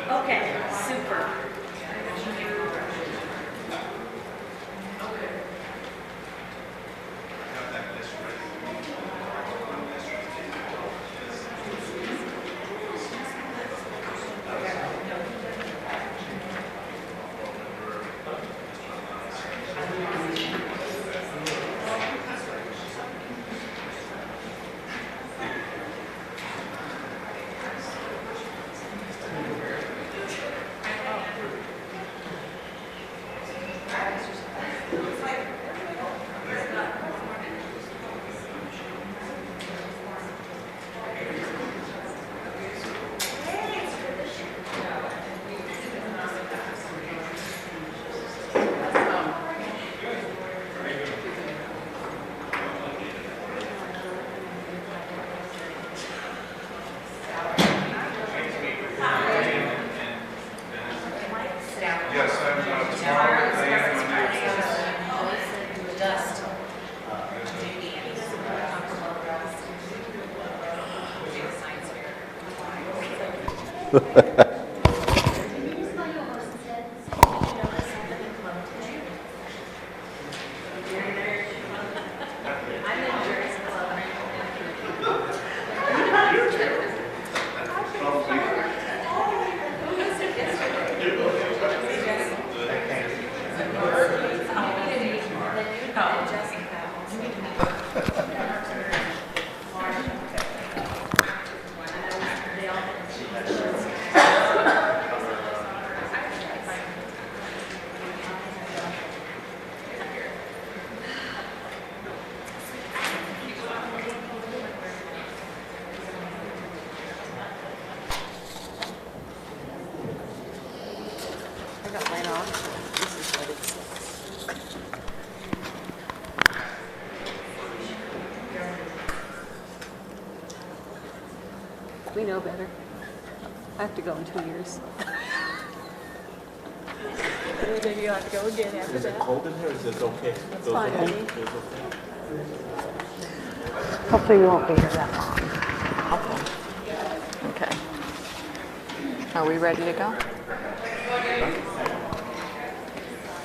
Okay, super. We know better. I have to go in 2 years. Then you have to go again after Is it that. cold in here? Is it okay? It's fine, honey. Is it okay? Hopefully we won't be here that long. Okay. Are we ready to go?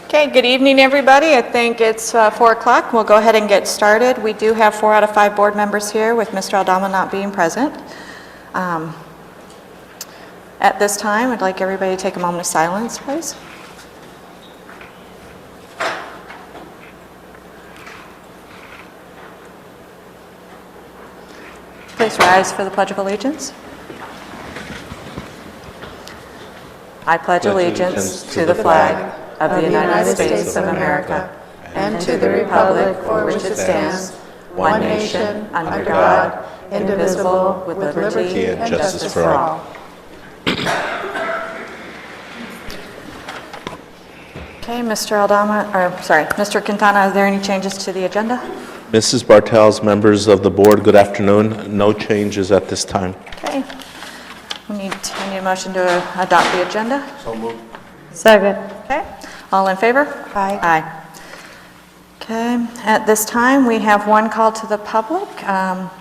Okay, good evening, everybody. I think it's 4 o'clock. We'll go ahead and get started. We do have 4 out of 5 board members here, with Mr. Aldama not being present. At this time, I'd like everybody to take a moment of silence, please. Please rise for the Pledge of Allegiance. I pledge allegiance to the flag of the United States of America and to the republic for which it stands, one nation, under God, indivisible, with liberty and justice for all. Okay, Mr. Mr. Quintana, are there any changes to the agenda? Mrs. Bartels, members of the board, good afternoon. No changes at this time. Okay. I need a motion to adopt the agenda. So moved. Second. Okay. All in favor? Aye. Aye. Okay. At this time, we have one call to the public.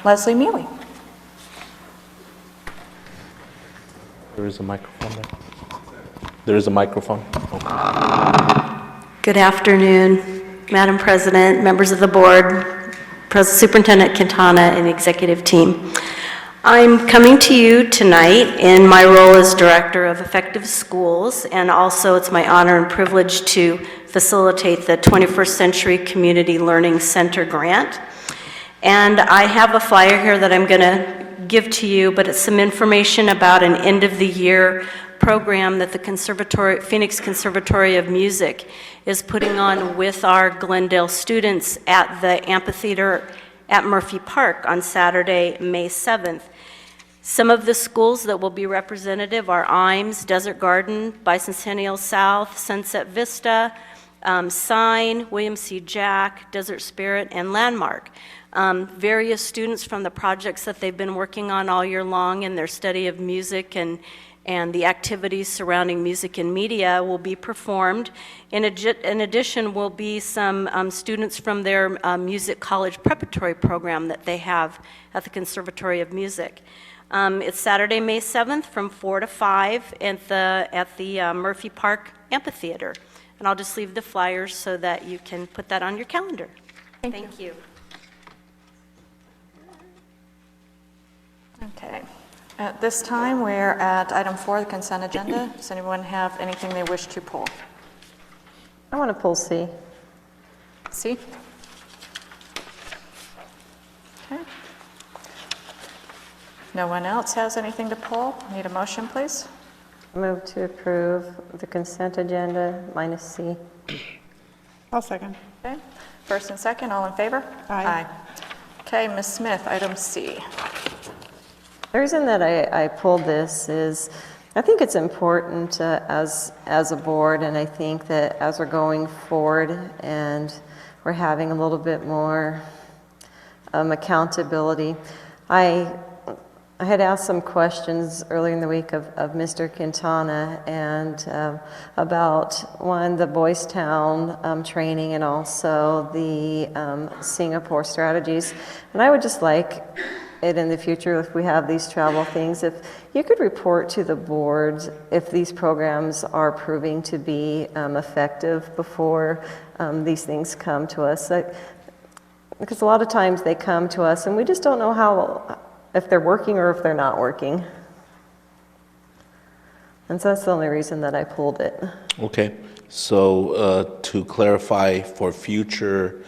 Leslie Mealy. There is a microphone there. There is a microphone. Okay. Good afternoon, Madam President, members of the board, Superintendent Quintana, and the executive team. I'm coming to you tonight in my role as Director of Effective Schools, and also it's my honor and privilege to facilitate the 21st Century Community Learning Center grant. And I have a flyer here that I'm going to give to you, but it's some information about an end-of-the-year program that the Phoenix Conservatory of Music is putting on with our Glendale students at the amphitheater at Murphy Park on Saturday, May 7th. Some of the schools that will be representative are Imes, Desert Garden, Bicentennial South, Sunset Vista, Sign, William C. Jack, Desert Spirit, and Landmark. Various students from the projects that they've been working on all year long in their study of music and and the activities surrounding music and media will be performed. In addition, will be some students from their music college preparatory program that they have at the Conservatory of Music. It's Saturday, May 7th from 4 to 5 at the Murphy Park Amphitheater. And I'll just leave the flyers so that you can put that on your calendar. Thank you. Okay. At this time, we're at item 4, the consent agenda. Does anyone have anything they wish to pull? I want to pull C. C? Okay. No one else has anything to pull? Need a motion, please? Move to approve the consent agenda minus C. I'll second. Okay. First and second, all in favor? Aye. Okay, Ms. Smith, item C. The reason that I pulled this is I think it's important as a board, and I think that as we're going forward and we're having a little bit more accountability. I had asked some questions earlier in the week of Mr. Quintana and about one, the Boys Town training and also the Singapore strategies. And I would just like it in the future, if we have these travel things, if you could report to the board if these programs are proving to be effective before these things come to us. Because a lot of times they come to us and we just don't know how, if they're working or if they're not working. And so that's the only reason that I pulled it. Okay, so to clarify, for future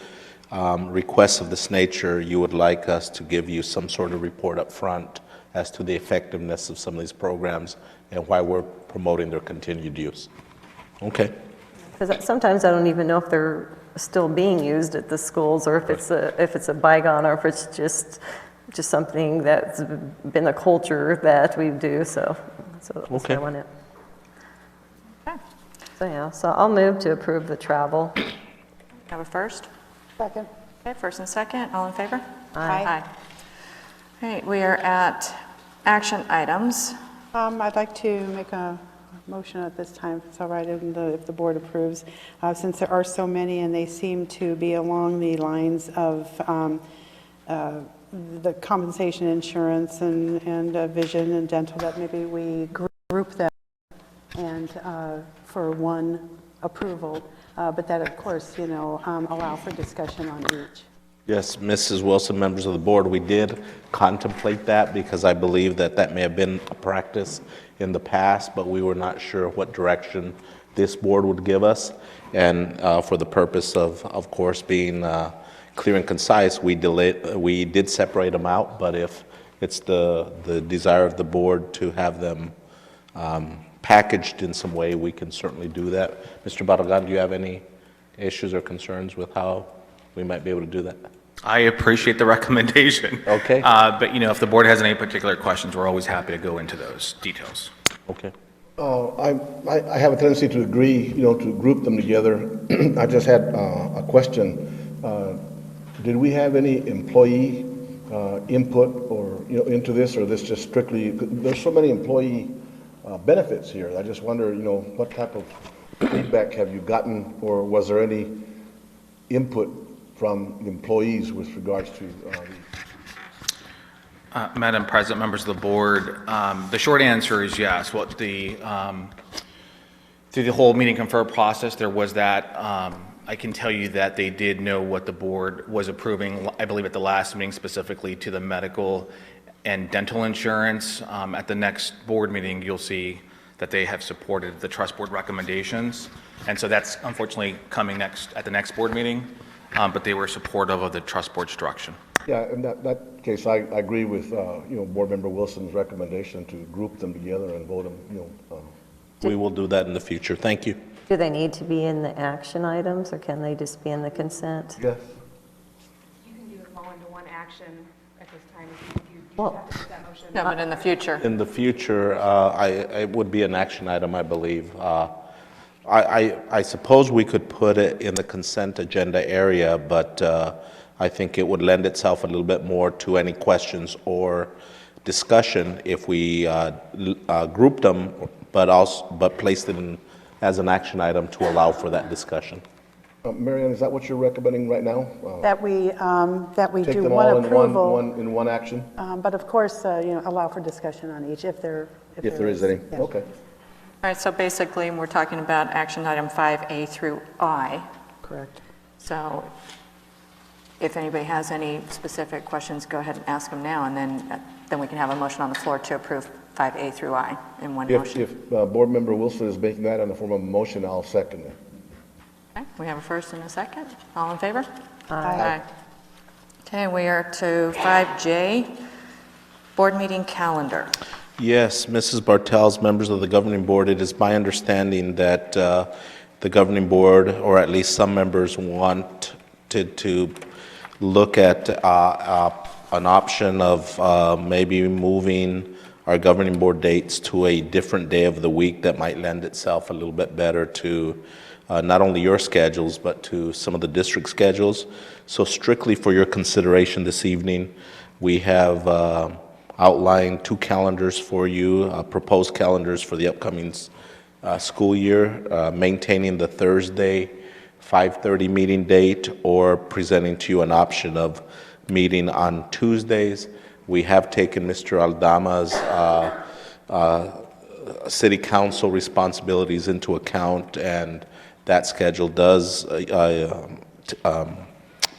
requests of this nature, you would like us to give you some sort of report up front as to the effectiveness of some of these programs and why we're promoting their continued use. Okay. Because sometimes I don't even know if they're still being used at the schools, or if it's a bygone, or if it's just something that's been a culture that we do. So that's Okay. what I wanted. Okay. So yeah, so I'll move to approve the travel. Have a first? Second. Okay, first and second, all in favor? Aye. All right, we are at action items. I'd like to make a motion at this time, if it's all right, and if the board approves, since there are so many and they seem to be along the lines of the compensation insurance and vision and dental, that maybe we group them and for one approval, but that of course, allow for discussion on each. Yes, Mrs. Wilson, members of the board, we did contemplate that because I believe that may have been a practice in the past, but we were not sure what direction this board would give us. And for the purpose of course, being clear and concise, we did separate them out, but if it's the desire of the board to have them packaged in some way, we can certainly do that. Mr. Barragan, do you have any issues or concerns with how we might be able to do that? I appreciate the recommendation. Okay. But, if the board has any particular questions, we're always happy to go into those details. Okay. I have a tendency to agree, to group them together. I just had a question. Did we have any employee input or, into this, or this just strictly, there's so many employee benefits here. I just wonder, what type of feedback have you gotten, or was there any input from employees with regards to Madam President, members of the board, the short answer is yes. What through the whole meeting confer process, there was that. I can tell you that they did know what the board was approving, I believe at the last meeting, specifically to the medical and dental insurance. At the next board meeting, you'll see that they have supported the trust board recommendations. And so that's unfortunately coming at the next board meeting, but they were supportive of the trust board structure. Yeah, in that case, I agree with, Board Member Wilson's recommendation to group them together and vote them, We will do that in the future. Thank you. Do they need to be in the action items, or can they just be in the consent? Yes. You can do it all into one action at this time if you Well- have to make that motion. No, but in the future. In the future, it would be an action item, I believe. I suppose we could put it in the consent agenda area, but I think it would lend itself a little bit more to any questions or discussion if we grouped them, but placed it in as an action item to allow for that discussion. Mary Ann, is that what you're recommending right now? That we Take do them one all in approval, in one action, but of course, allow for discussion on each if there if there is any? Yeah. Okay. All right, so basically, we're talking about action item 5A through I. Correct. So if anybody has any specific questions, go ahead and ask them now, and then we can have a motion on the floor to approve 5A through I in one motion. If Board Member Wilson is making that in the form of a motion, I'll second it. Okay, we have a first and a second. All in favor? Aye. Okay, we are to 5J, board meeting calendar. Yes, Mrs. Bartels, members of the governing board, it is my understanding that the governing board, or at least some members, want to look at an option of maybe moving our governing board dates to a different day of the week that might lend itself a little bit better to not only your schedules, but to some of the district schedules. So strictly for your consideration this evening, we have outlined two calendars for you, proposed calendars for the upcoming school year, maintaining the Thursday 5:30 meeting date or presenting to you an option of meeting on Tuesdays. We have taken Mr. Aldama's city council responsibilities into account, and that schedule does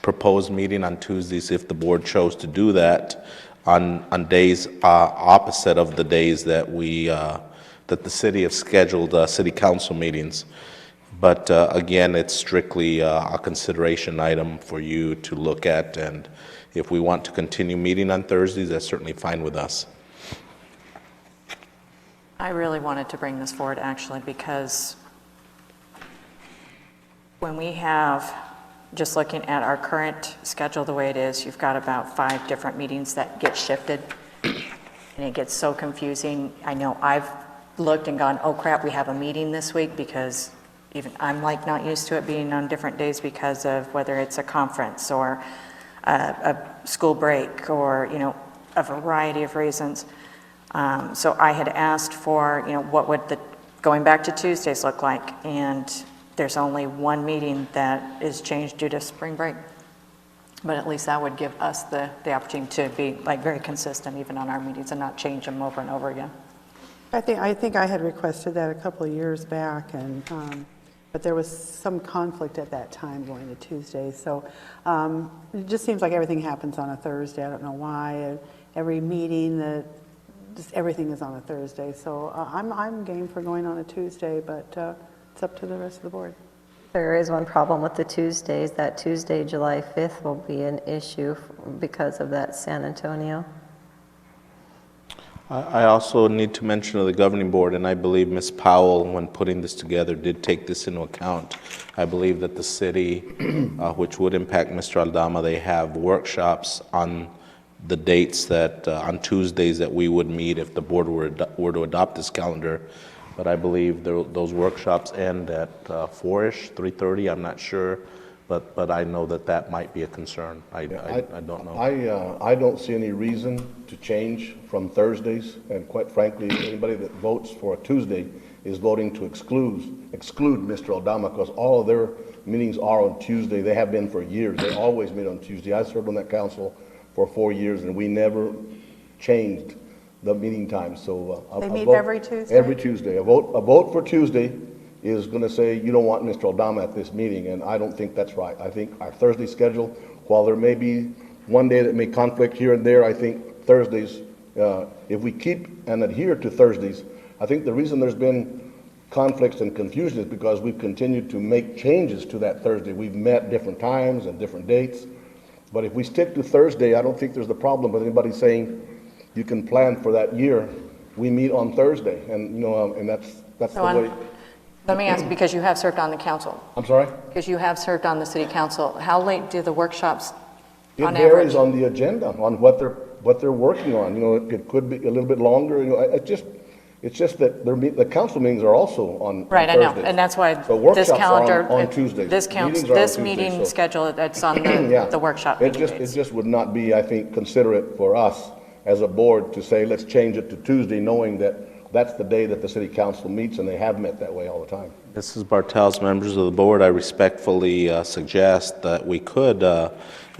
propose meeting on Tuesdays if the board chose to do that on days opposite of the days that that the city have scheduled city council meetings. But again, it's strictly a consideration item for you to look at, and if we want to continue meeting on Thursdays, that's certainly fine with us. I really wanted to bring this forward, actually, because when we have, just looking at our current schedule the way it is, you've got about 5 different meetings that get shifted, and it gets so confusing. I know I've looked and gone, oh crap, we have a meeting this week, because even I'm like not used to it being on different days because of whether it's a conference or a school break or, a variety of reasons. So I had asked for, what would going back to Tuesdays look like? And there's only one meeting that is changed due to spring break. But at least that would give us the opportunity to be very consistent even on our meetings and not change them over and over again. I think I had requested that a couple of years back, and but there was some conflict at that time going to Tuesdays. So it just seems like everything happens on a Thursday. I don't know why. Every meeting, just everything is on a Thursday. So I'm game for going on a Tuesday, but it's up to the rest of the board. There is one problem with the Tuesdays. That Tuesday, July 5th, will be an issue because of that San Antonio. I also need to mention to the governing board, and I believe Ms. Powell, when putting this together, did take this into account. I believe that the city, which would impact Mr. Aldama, they have workshops on the dates that, on Tuesdays that we would meet if the board were to adopt this calendar. But I believe those workshops end at 4-ish, 3:30, I'm not sure. But I know that might be a concern. I don't know. I don't see any reason to change from Thursdays, and quite frankly, anybody that votes for a Tuesday is voting to exclude Mr. Aldama, because all of their meetings are on Tuesday. They have been for years. They always meet on Tuesday. I served on that council for 4 years, and we never changed the meeting time. So They meet every Tuesday? Every Tuesday. A vote for Tuesday is going to say you don't want Mr. Aldama at this meeting, and I don't think that's right. I think our Thursday schedule, while there may be one day that may conflict here and there, I think Thursdays, if we keep and adhere to Thursdays, I think the reason there's been conflicts and confusion is because we've continued to make changes to that Thursday. We've met different times and different dates, but if we stick to Thursday, I don't think there's the problem with anybody saying you can plan for that year. We meet on Thursday, and and that's So the way. let me ask, because you have served on the council, I'm sorry? because you have served on the city council, how late do the workshops It on varies average? on the agenda, on what they're working on. It could be a little bit longer. It's just that the council meetings are also on Right, I know, Thursdays. and that's why So this workshops are calendar, on Tuesdays. this Meetings are on Tuesdays, meeting so- schedule, that's on Yeah. the workshop It meeting just, dates. it just would not be, I think, considerate for us as a board to say, let's change it to Tuesday, knowing that that's the day that the city council meets, and they have met that way all the time. Mrs. Bartels, members of the board, I respectfully suggest that we could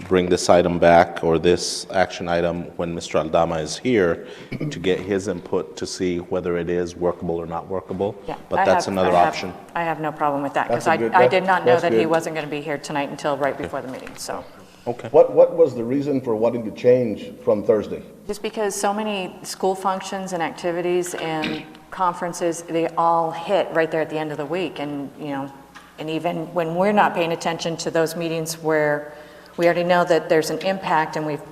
bring this item back, or this action item, when Mr. Aldama is here, to get his input to see whether it is workable or not workable. Yeah, But that's another option. I have no problem with that, because That's a good- I did not know that's that he good. wasn't going to be here tonight until right before the meeting, so. Okay. What was the reason for wanting to change from Thursday? Just because so many school functions and activities and conferences, they all hit right there at the end of the week, and, you know, and even when we're not paying attention to those meetings where we already know that there's an impact, and we've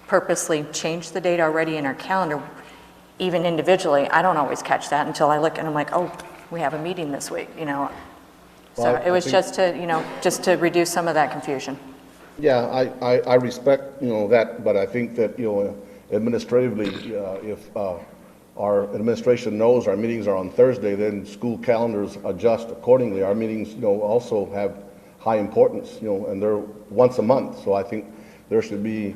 purposely changed the date already in our calendar, even individually, I don't always catch that until I look and I'm like, oh, we have a meeting this week, you know? So Well, it was I think- just to, you know, just to reduce some of that confusion. Yeah, I respect, that, but I think that, administratively, if our administration knows our meetings are on Thursday, then school calendars adjust accordingly. Our meetings, also have high importance, and they're once a month. So I think there should be,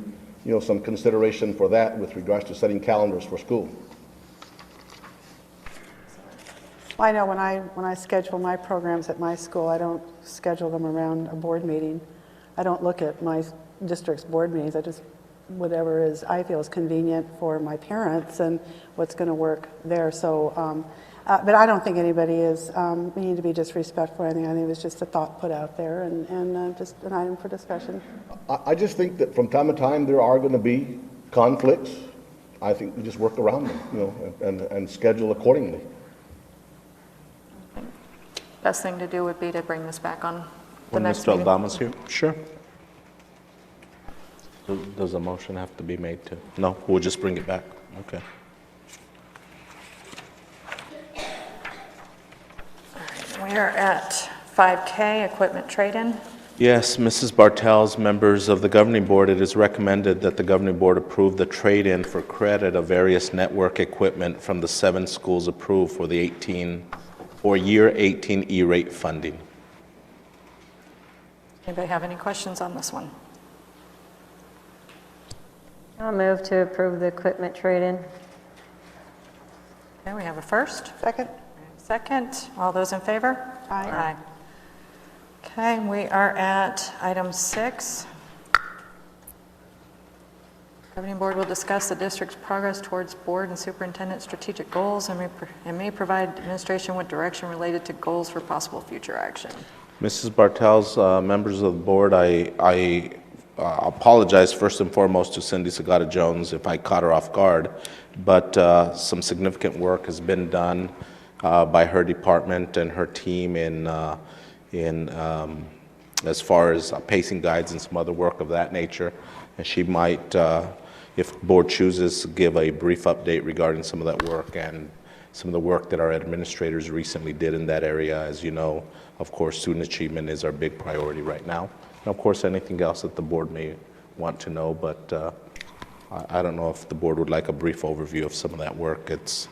some consideration for that with regards to setting calendars for school. I know when I schedule my programs at my school, I don't schedule them around a board meeting. I don't look at my district's board meetings. I just, whatever I feel is convenient for my parents and what's going to work there. So, but I don't think anybody is meaning to be disrespectful or anything. I think it was just a thought put out there and just an item for discussion. I just think that from time to time, there are going to be conflicts. I think we just work around them, and schedule accordingly. Best thing to do would be to bring this back on the When next Mr. meeting. Aldama's here? Sure. Does a motion have to be made to? No, we'll just bring it back. Okay. We are at 5K, equipment trade-in. Yes, Mrs. Bartels, members of the governing board, it is recommended that the governing board approve the trade-in for credit of various network equipment from the 7 schools approved for the year 18 E-rate funding. Anybody have any questions on this one? I'll move to approve the equipment trade-in. Okay, we have a first. Second? Second. All those in favor? Aye. Okay, we are at item 6. Governing board will discuss the district's progress towards board and superintendent strategic goals and may provide administration with direction related to goals for possible future action. Mrs. Bartels, members of the board, I apologize first and foremost to Cindy Sagata-Jones if I caught her off guard, but some significant work has been done by her department and her team in as far as pacing guides and some other work of that nature. And she might, if the board chooses, give a brief update regarding some of that work and some of the work that our administrators recently did in that area. As you know, of course, student achievement is our big priority right now. And of course, anything else that the board may want to know, but I don't know if the board would like a brief overview of some of that work. It's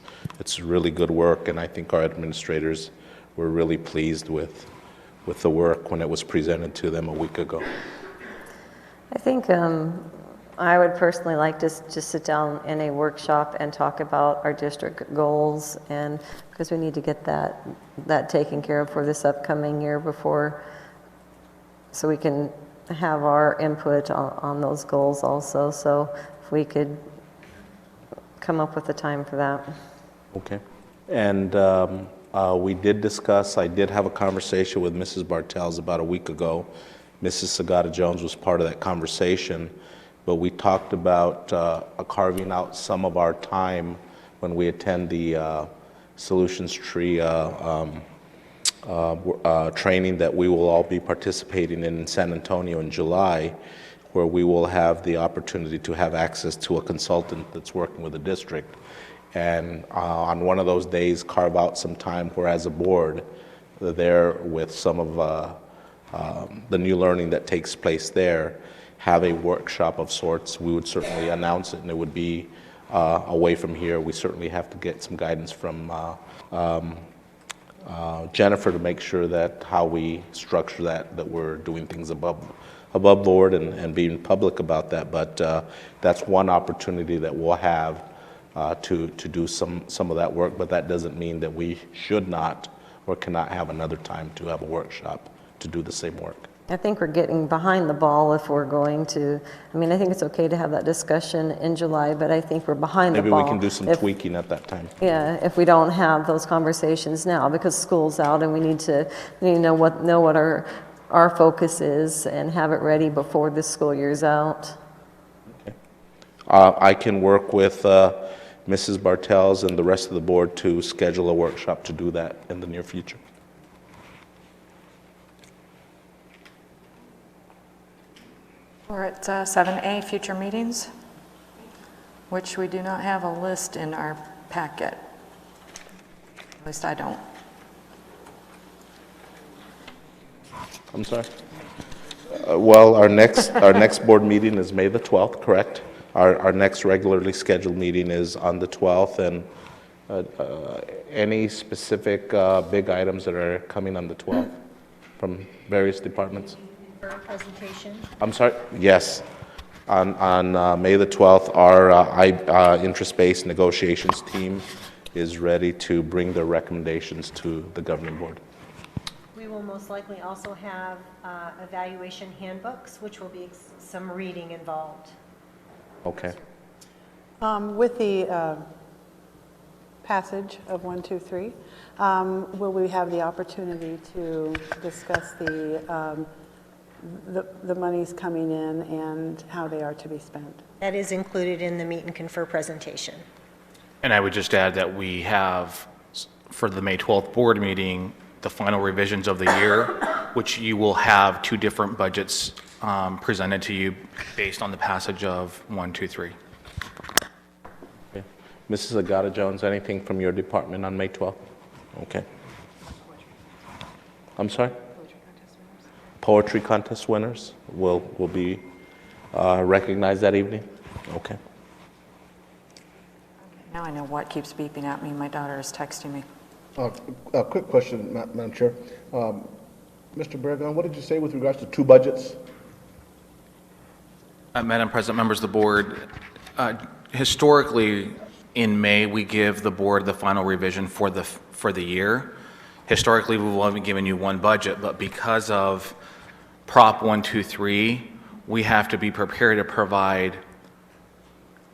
really good work, and I think our administrators were really pleased with the work when it was presented to them a week ago. I think I would personally like to just sit down in a workshop and talk about our district goals, and because we need to get that taken care of for this upcoming year before, so we can have our input on those goals also. So if we could come up with a time for that. Okay. And we did discuss, I did have a conversation with Mrs. Bartels about a week ago. Mrs. Sagata-Jones was part of that conversation, but we talked about carving out some of our time when we attend the Solutions Tree training that we will all be participating in San Antonio in July, where we will have the opportunity to have access to a consultant that's working with the district. And on one of those days, carve out some time where as a board, there with some of the new learning that takes place there, have a workshop of sorts. We would certainly announce it, and it would be away from here. We certainly have to get some guidance from Jennifer to make sure that how we structure that we're doing things above above board and being public about that, but that's one opportunity that we'll have to do some of that work, but that doesn't mean that we should not or cannot have another time to have a workshop to do the same work. I think we're getting behind the ball if we're going to, I mean, I think it's okay to have that discussion in July, but I think we're behind the Maybe ball. we can do some if- tweaking at that time. Yeah, if we don't have those conversations now, because school's out and we need to, know what our focus is and have it ready before the school year's out. I can work with Mrs. Bartels and the rest of the board to schedule a workshop to do that in the near future. We're at 7A, future meetings, which we do not have a list in our packet. At least I don't. I'm sorry? Well, our next board meeting is May the 12th, correct? Our next regularly scheduled meeting is on the 12th, and any specific big items that are coming on the 12th from various departments? For a presentation? I'm sorry? Yes. On May the 12th, our interest-based negotiations team is ready to bring their recommendations to the governing board. We will most likely also have evaluation handbooks, which will be some reading involved. Okay. With the passage of 1, 2, 3, will we have the opportunity to discuss the monies coming in and how they are to be spent? That is included in the meet and confer presentation. And I would just add that we have, for the May 12th board meeting, the final revisions of the year, which you will have 2 different budgets presented to you based on the passage of 1, 2, 3. Okay. Mrs. Agata-Jones, anything from your department on May 12th? Okay. I'm sorry? Poetry contest winners will be recognized that evening? Okay. Now I know what keeps beeping at me. My daughter is texting me. A quick question, Madam Chair. Mr. Bergeron, what did you say with regards to 2 budgets? Madam President, members of the board, historically, in May, we give the board the final revision for the year. Historically, we've only given you 1 budget, but because of Prop 123, we have to be prepared to provide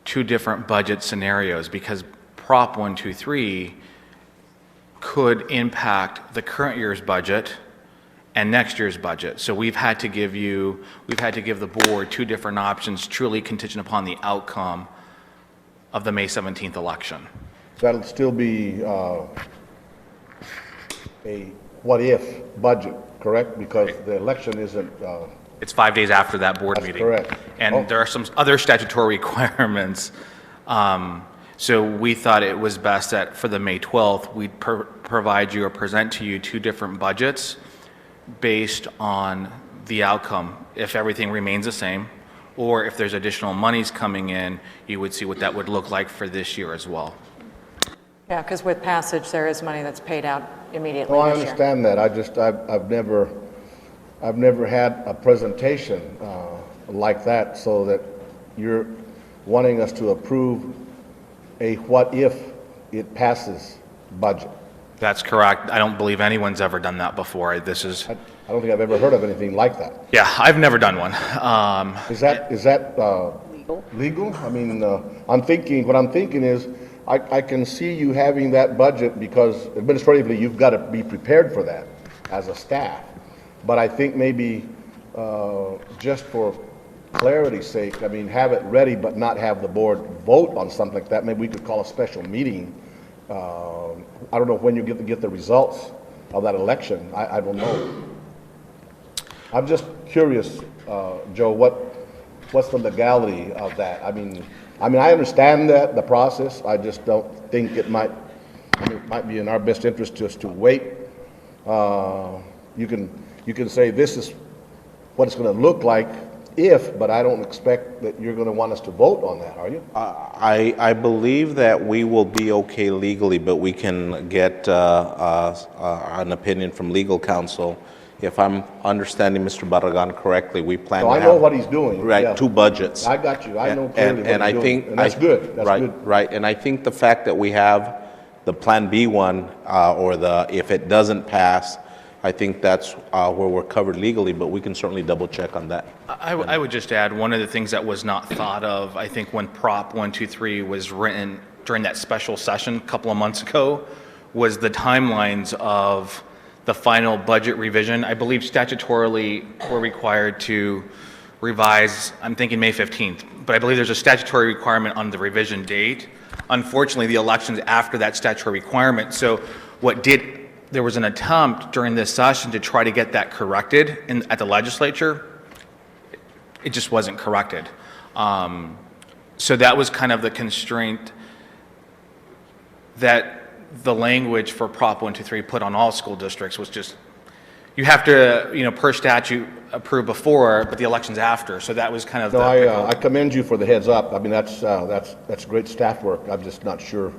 2 different budget scenarios, because Prop 123 could impact the current year's budget and next year's budget. So we've had to give the board 2 different options, truly contingent upon the outcome of the May 17th election. That'll still be a what-if budget, correct? Because the election isn't, It's 5 days after that board That's meeting. correct. And Oh. there are some other statutory requirements. So we thought it was best that for the May 12th, we'd provide you or present to you 2 different budgets based on the outcome. If everything remains the same, or if there's additional monies coming in, you would see what that would look like for this year as well. Yeah, because with passage, there is money that's paid out immediately oh, I this year. understand that. I've never had a presentation like that, so that you're wanting us to approve a what-if it passes budget. That's correct. I don't believe anyone's ever done that before. This is, I don't think I've ever heard of anything like that. yeah, I've never done one. Is that legal? I mean, what I'm thinking is, I can see you having that budget because administratively, you've got to be prepared for that as a staff. But I think maybe, just for clarity's sake, I mean, have it ready but not have the board vote on something like that. Maybe we could call a special meeting. I don't know when you get the results of that election. I don't know. I'm just curious, Joe, what's the legality of that? I mean, I understand that, the process. I just don't think it might be in our best interest just to wait. You can say this is what it's going to look like if, but I don't expect that you're going to want us to vote on that, are you? I believe that we will be okay legally, but we can get an opinion from legal counsel if I'm understanding Mr. Barragan correctly, we plan So to I have. know what he's doing. Right, yeah. 2 budgets. I got you. I know And- clearly what and I he's think doing. And that's good. That's right, good. Right, and I think the fact that we have the Plan B one, or if it doesn't pass, I think that's where we're covered legally, but we can certainly double check on that. I would just add, one of the things that was not thought of, I think when Prop 123 was written during that special session a couple of months ago, was the timelines of the final budget revision. I believe statutorily we're required to revise, I'm thinking May 15th, but I believe there's a statutory requirement on the revision date. Unfortunately, the election's after that statutory requirement, so there was an attempt during this session to try to get that corrected at the legislature. It just wasn't corrected. So that was kind of the constraint that the language for Prop 123 put on all school districts was just, you have to, per statute, approve before, but the election's after. So that was kind of No, the pickle. I commend you for the heads up. I mean, that's great staff work. I'm just not sure.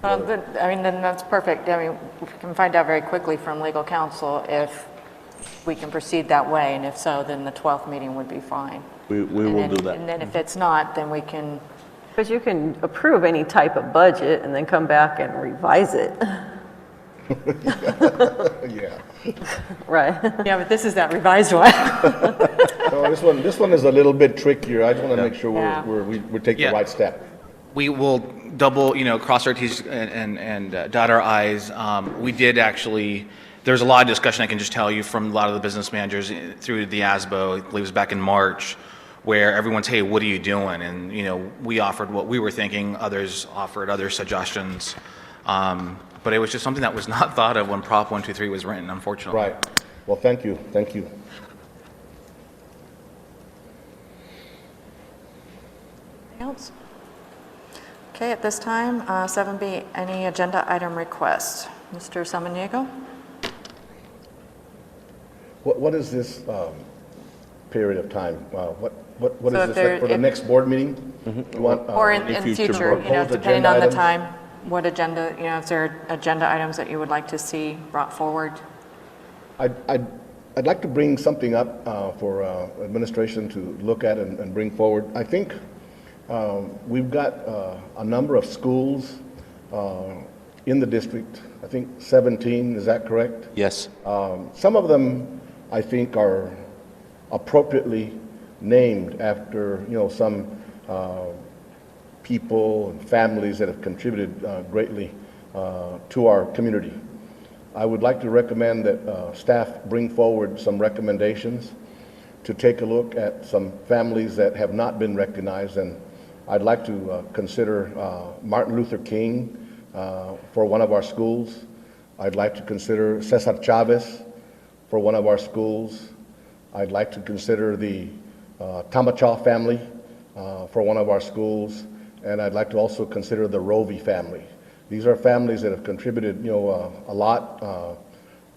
Then that's perfect. I mean, we can find out very quickly from legal counsel if we can proceed that way, and if so, then the 12th meeting would be fine. We will do that. And then if it's not, then we can, Because you can approve any type of budget and then come back and revise it, Yeah. right? yeah, but this is that revised one. No, this one is a little bit trickier. I just want to make sure Yeah. we take the Yeah. right step. We will double, cross our T's and dot our I's. We did actually, there's a lot of discussion, I can just tell you, from a lot of the business managers through the ASBO, I believe it was back in March, where everyone's, hey, what are you doing? And, we offered what we were thinking, others offered other suggestions. But it was just something that was not thought of when Prop 123 was written, unfortunately. Right. Well, thank you. Thank you. Anything else? Okay, at this time, 7B, any agenda item requests? Mr. Samaniego? What is this period of time? What is So if this, there- like, for the if- next board meeting? You want, Or in Any future future, proposed depending agenda on the items? time, what agenda, if there are agenda items that you would like to see brought forward? I'd like to bring something up for administration to look at and bring forward. I think we've got a number of schools in the district, I think 17, is that correct? Yes. Some of them, I think, are appropriately named after, some people and families that have contributed greatly to our community. I would like to recommend that staff bring forward some recommendations to take a look at some families that have not been recognized, and I'd like to consider Martin Luther King for one of our schools. I'd like to consider Cesar Chavez for one of our schools. I'd like to consider the Tamachaw family for one of our schools, and I'd like to also consider the Rovey family. These are families that have contributed, a lot.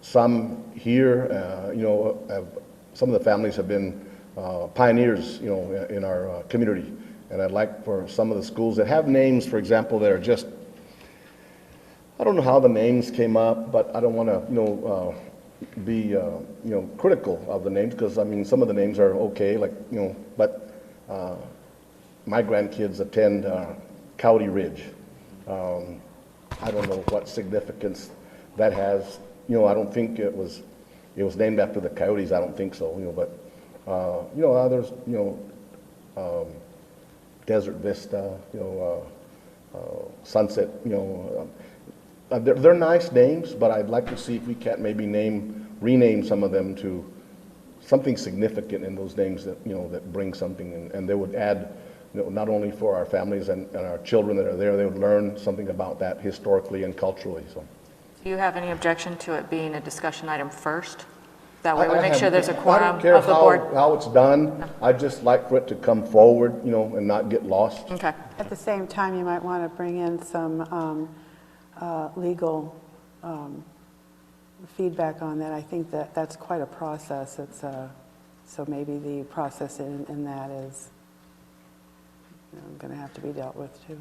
Some here, some of the families have been pioneers, in our community. And I'd like for some of the schools that have names, for example, that are just, I don't know how the names came up, but I don't want to, be, critical of the names, because, some of the names are okay, like, but my grandkids attend Cowdy Ridge. I don't know what significance that has. I don't think it was named after the coyotes. I don't think so. But others. Desert Vista. Sunset. They're nice names, but I'd like to see if we can't maybe rename some of them to something significant in those names that that bring something, and they would add. Not only for our families and our children that are there, they would learn something about that historically and culturally. So, Do you have any objection to it being a discussion item first? That way we I make sure have- there's a I quorum don't care of the board. how it's done. I'd just like for it to come forward, and not get lost. Okay. At the same time, you might want to bring in some legal feedback on that. I think that's quite a process. So maybe the process in that is going to have to be dealt with too.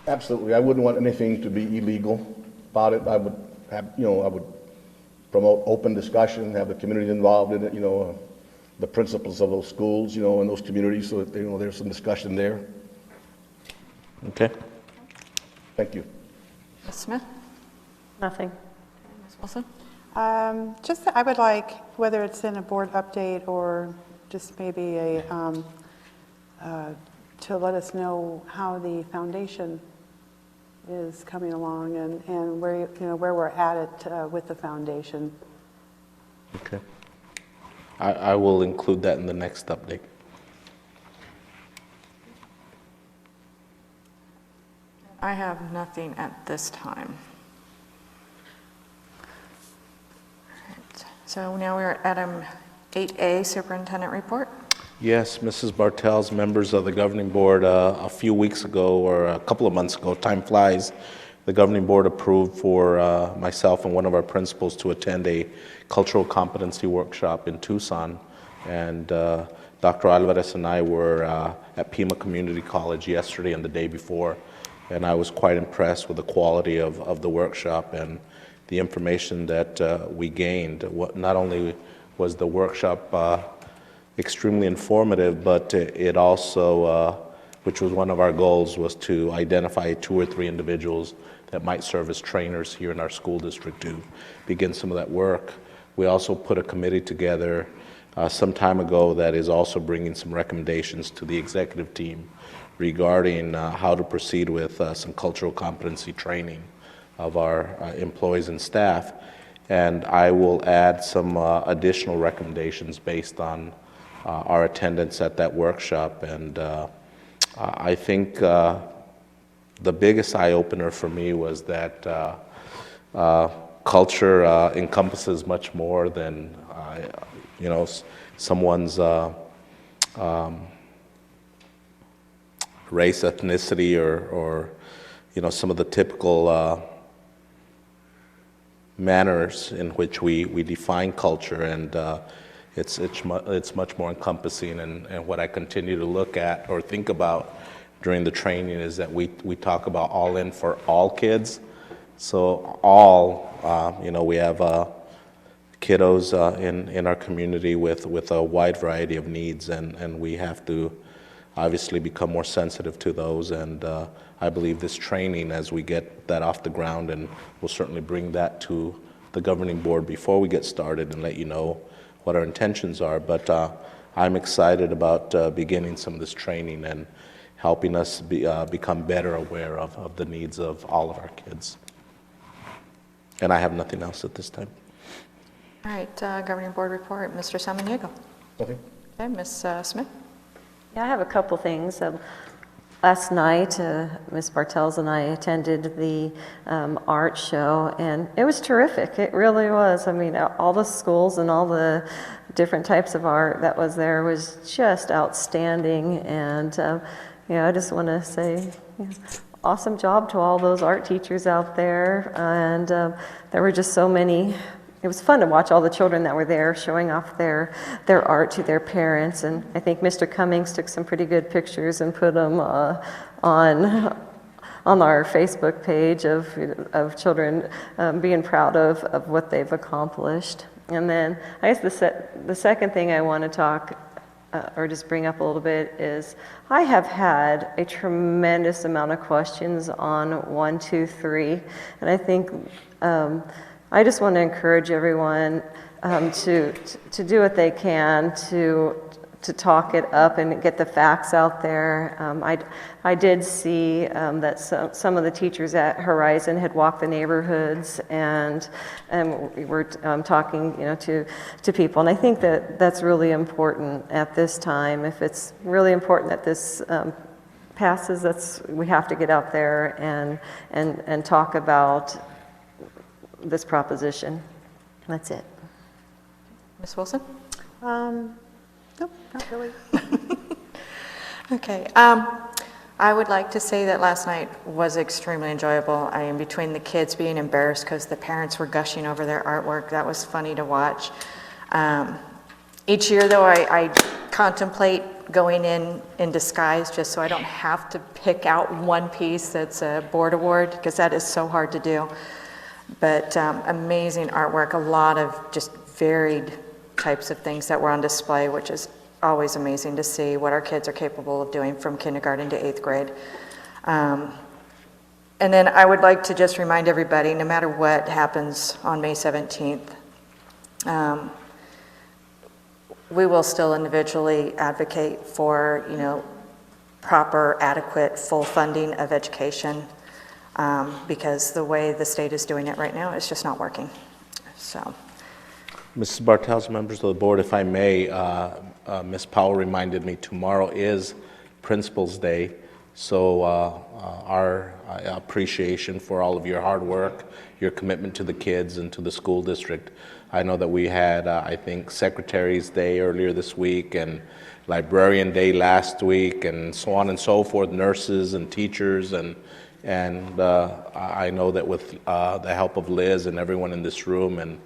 Absolutely. I wouldn't want anything to be illegal about it. I would have, promote open discussion, have the community involved in it, the principals of those schools, in those communities, so that, there's some discussion there. Okay? Thank you. Ms. Smith? Nothing. Ms. Wilson? Just, I would like, whether it's in a board update or just maybe to let us know how the foundation is coming along and where, where we're at it with the foundation. Okay. I will include that in the next update. I have nothing at this time. All right. So now we're at item 8A, Superintendent Report. Yes, Mrs. Bartels, members of the governing board, a few weeks ago or a couple of months ago, time flies, the governing board approved for myself and one of our principals to attend a cultural competency workshop in Tucson. And Dr. Alvarez and I were at Pima Community College yesterday and the day before, and I was quite impressed with the quality of the workshop and the information that we gained. Not only was the workshop extremely informative, but it also, which was one of our goals, was to identify 2 or 3 individuals that might serve as trainers here in our school district to begin some of that work. We also put a committee together some time ago that is also bringing some recommendations to the executive team regarding how to proceed with some cultural competency training of our employees and staff. And I will add some additional recommendations based on our attendance at that workshop. And I think the biggest eye-opener for me was that culture encompasses much more than someone's race, ethnicity, or some of the typical manners in which we define culture, and it's much more encompassing. And what I continue to look at or think about during the training is that we talk about all in for all kids. So all, we have kiddos in our community with a wide variety of needs, and we have to obviously become more sensitive to those. And I believe this training, as we get that off the ground, and we'll certainly bring that to the governing board before we get started and let you know what our intentions are. But I'm excited about beginning some of this training and helping us become better aware of the needs of all of our kids. And I have nothing else at this time. All right, Governing Board Report, Mr. Samaniego. Okay. Okay, Ms. Smith? Yeah, I have a couple things. Last night, Ms. Bartels and I attended the art show, and it was terrific. It really was. I mean, all the schools and all the different types of art that was there was just outstanding. And, I just want to say awesome job to all those art teachers out there. And there were just so many. It was fun to watch all the children that were there showing off their art to their parents, and I think Mr. Cummings took some pretty good pictures and put them on our Facebook page of children being proud of what they've accomplished. And then I guess the second thing I want to talk or just bring up a little bit is I have had a tremendous amount of questions on 1, 2, 3, and I think I just want to encourage everyone to do what they can to talk it up and get the facts out there. I did see that some of the teachers at Horizon had walked the neighborhoods and we were talking, to people. And I think that that's really important at this time. If it's really important that this passes, we have to get out there and talk about this proposition. That's it. Ms. Wilson? Nope, not really. Okay. I would like to say that last night was extremely enjoyable. I am between the kids being embarrassed because the parents were gushing over their artwork. That was funny to watch. Each year, though, I contemplate going in disguise just so I don't have to pick out one piece that's a board award, because that is so hard to do. But amazing artwork, a lot of just varied types of things that were on display, which is always amazing to see what our kids are capable of doing from kindergarten to 8th grade. And then I would like to just remind everybody, no matter what happens on May 17th, we will still individually advocate for, proper, adequate, full funding of education, because the way the state is doing it right now, it's just not working. So, Mrs. Bartels, members of the board, if I may, Ms. Powell reminded me tomorrow is Principal's Day, so our appreciation for all of your hard work, your commitment to the kids and to the school district. I know that we had, I think, Secretary's Day earlier this week and Librarian Day last week and so on and so forth, nurses and teachers, and I know that with the help of Liz and everyone in this room and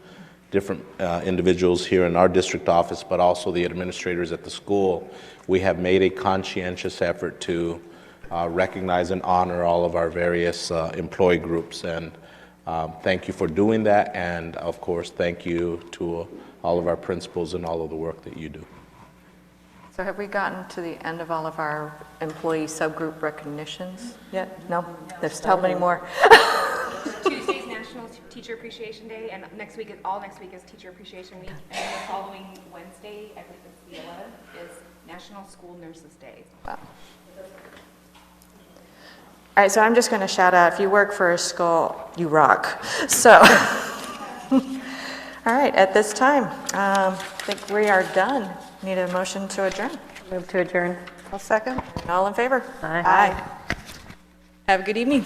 different individuals here in our district office, but also the administrators at the school, we have made a conscientious effort to recognize and honor all of our various employee groups. And thank you for doing that. And of course, thank you to all of our principals and all of the work that you do. so have we gotten to the end of all of our employee subgroup recognitions yet? No? There's how many more? Tuesday's National Teacher Appreciation Day, and all next week is Teacher Appreciation Week, and then the following Wednesday, I think it's the 11th, is National School Nurses Day. Wow. All right, so I'm just going to shout out, if you work for a school, you rock. So, all right, at this time, I think we are done. Need a motion to adjourn. Move to adjourn. I'll second. All in favor? Aye. Have a good evening.